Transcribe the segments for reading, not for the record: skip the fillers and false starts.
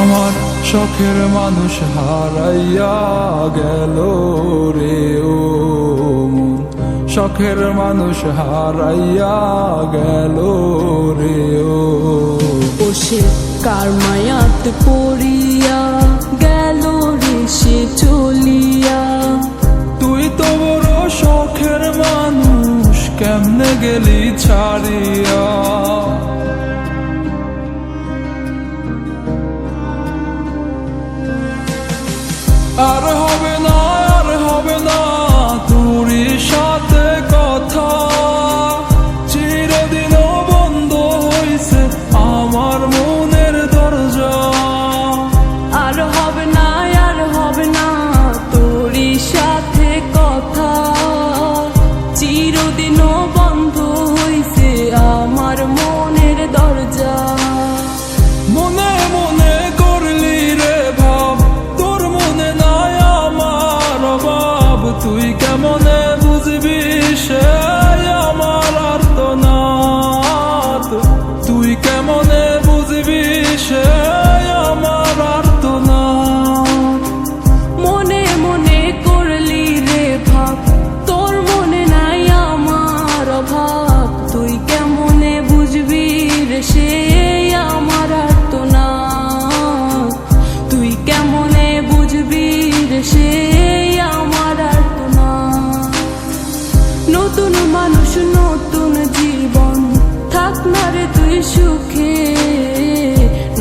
আমার শখের মানুষ হারাইয়া গেল রে ও মন, শখের মানুষ হারাইয়া গেল রে ও। সে কার মায়াত পড়িয়া গেল রে সে চলিয়া। তুই তো বড় শখের মানুষ, কেমনে গেলি ছাড়িয়া। আর হবে না, আর হবে না তোরই সাথে কথা, চিরদিন বন্ধ হইছে আমার মনের দরজা। আর হবে না, আর হবে না তোরই সাথে কথা, চিরদিনও বন্ধ হইছে আমার মনের দরজা। মনে মনে করলি রে ভাব, তোর মনে নাই আমার অভাব। তুই কেমনে বুঝবি সে আমার আর্তনাদ, তুই কেমনে বুঝবি সে আমার আর্তনাদ। মনে মনে করলি রে ভাব, তোর মনে নাই আমার অভাব। তুই কেমনে বুঝবি রে সে আমার আর্তনাদ, তুই কেমনে বুঝবি রে সে আমার আর্তনাদ। নতুন মানুষ নতুন জীবন, থাক না রে তুই সুখে,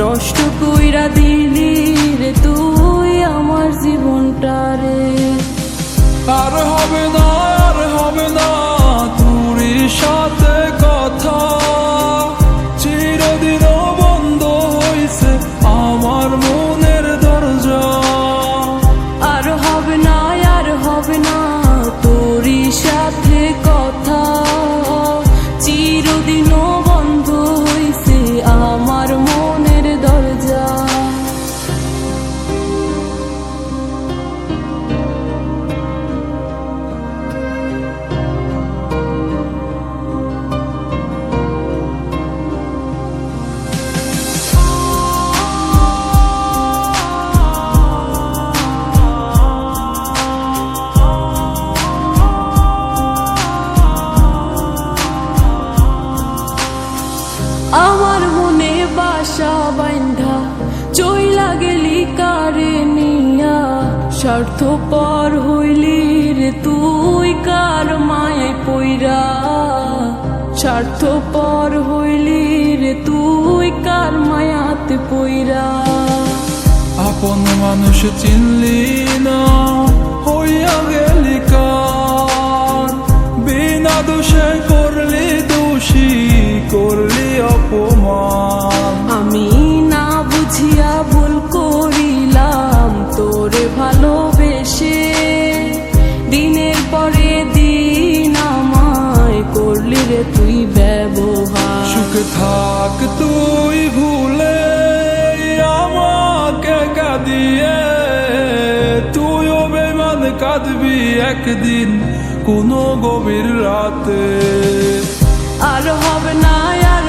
নষ্ট কইরা দিলি রে তুই আমার জীবনটা রে। আর হবে না, আর হবে না তোরই সাথে কথা, চিরদিন বন্ধ হইছে আমার মনের দরজা। আর হবে না, আর হবে না তোরই সাথে কথা, চিরদিনও বন্ধ হইছে আমার মনের দরজা। আমার মনে বাসা বাইন্ধা চইলা গেলি কারে নিয়া, স্বার্থপর হইলি রে তুই কার মায়ায় পইরা। স্বার্থপর হইলি রে তুই কার মায়াতে পইরা। আপন মানুষ চিনলি না, হইয়া গেলি কার। বিনা দোষে করলি দোষী, করলি অপমান। আমি না বুঝিয়া ভুল করিলাম তোরে ভালোবেসে, দিনের পরে দিন আমায় করলি রে তুই ব্যবহার। সুখে থাক তুই ভুলে আমাকে কাঁদিয়ে, তুইও বেমান কাঁদবি একদিন কোনো গভীর রাতে। আর হবে না, আর